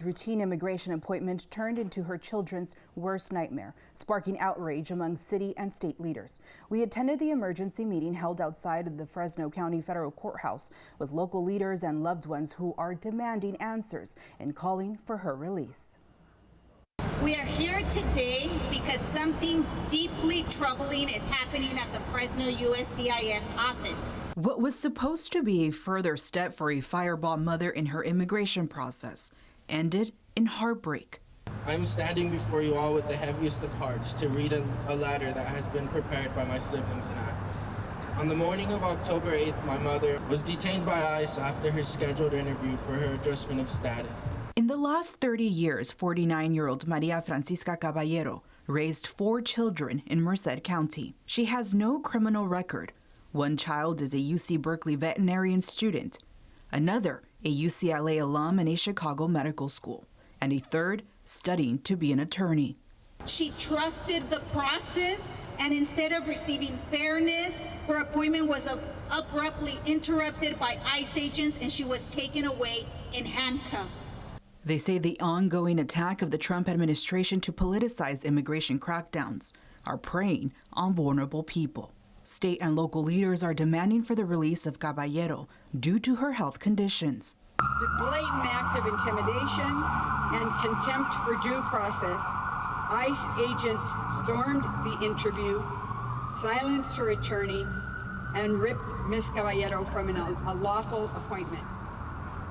Routine immigration appointment turned into her children's worst nightmare, sparking outrage among city and state leaders. We attended the emergency meeting held outside of the Fresno County Federal Courthouse with local leaders and loved ones who are demanding answers and calling for her release. We are here today because something deeply troubling is happening at the Fresno USCIS office. What was supposed to be a further step for a fireball mother in her immigration process ended in heartbreak. I'm standing before you all with the heaviest of hearts to read a letter that has been prepared by my siblings and I. On the morning of October 8th, my mother was detained by ICE after her scheduled interview for her adjustment of status. In the last 30 years, 49-year-old Maria Francisca Caballero raised 4 children in Merced County. She has no criminal record. One child is a UC Berkeley veterinarian student, another a UCLA alum in a Chicago medical school, and a third studying to be an attorney. She trusted the process, and instead of receiving fairness, her appointment was abruptly interrupted by ICE agents and she was taken away in handcuffs. They say the ongoing attack of the Trump administration to politicize immigration crackdowns are preying on vulnerable people. State and local leaders are demanding for the release of Caballero due to her health conditions. The blatant act of intimidation and contempt for due process. ICE agents stormed the interview, silenced her attorney, and ripped Ms. Caballero from a lawful appointment,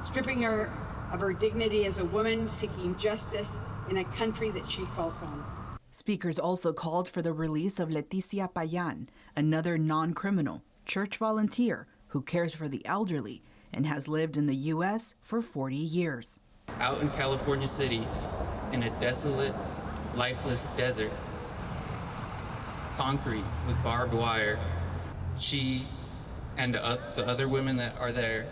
stripping her of her dignity as a woman seeking justice in a country that she calls home. Speakers also called for the release of Leticia Payan, another non-criminal church volunteer who cares for the elderly and has lived in the U.S. for 40 years. Out in California City, in a desolate, lifeless desert, concrete with barbed wire, she and the other women that are there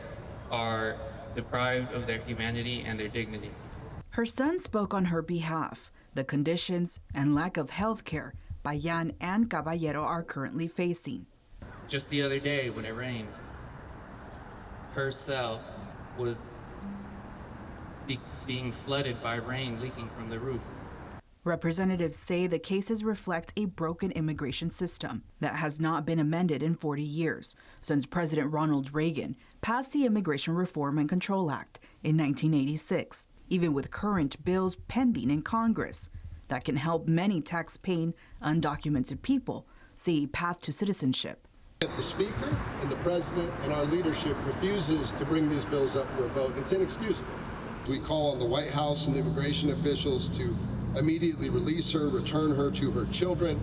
are deprived of their humanity and their dignity. Her son spoke on her behalf. The conditions and lack of health care Payan and Caballero are currently facing. Just the other day when it rained, her cell was being flooded by rain leaking from the roof. Representatives say the cases reflect a broken immigration system that has not been amended in 40 years, since President Ronald Reagan passed the Immigration Reform and Control Act in 1986. Even with current bills pending in Congress that can help many tax-paying, undocumented people see a path to citizenship. The Speaker and the President and our leadership refuses to bring these bills up for a vote. It's inexcusable. We call on the White House and immigration officials to immediately release her, return her to her children,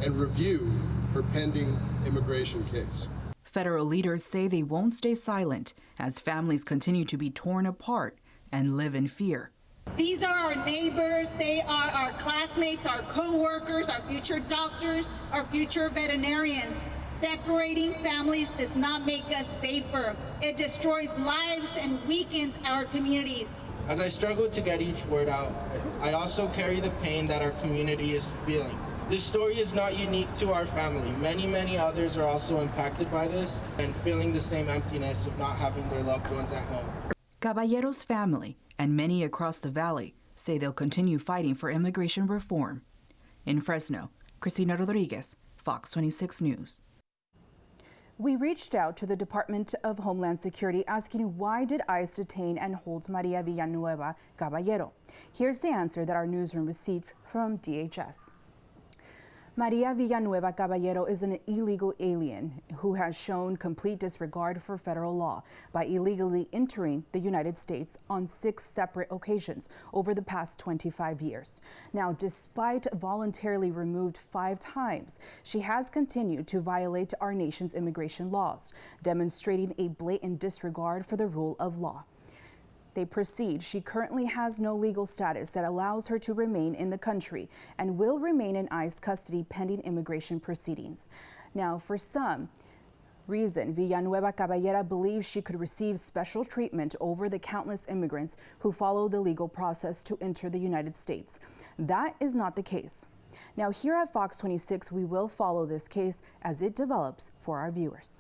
and review her pending immigration case. Federal leaders say they won't stay silent as families continue to be torn apart and live in fear. These are our neighbors, they are our classmates, our co-workers, our future doctors, our future veterinarians. Separating families does not make us safer. It destroys lives and weakens our communities. As I struggle to get each word out, I also carry the pain that our community is feeling. This story is not unique to our family. Many others are also impacted by this and feeling the same emptiness of not having their loved ones at home. Caballero's family and many across the valley say they'll continue fighting for immigration reform. In Fresno, Cristina Rodriguez, Fox 26 News. We reached out to the Department of Homeland Security asking why did ICE detain and hold Maria Villanueva Caballero. Here's the answer that our newsroom received from DHS. Maria Villanueva Caballero is an illegal alien who has shown complete disregard for federal law by illegally entering the United States on 6 separate occasions over the past 25 years. Now, despite voluntarily removed 5 times, she has continued to violate our nation's immigration laws, demonstrating a blatant disregard for the rule of law. They proceed. She currently has no legal status that allows her to remain in the country and will remain in ICE custody pending immigration proceedings. Now, for some reason, Villanueva Caballero believes she could receive special treatment over the countless immigrants who follow the legal process to enter the United States. That is not the case. Now, here at Fox 26, we will follow this case as it develops for our viewers.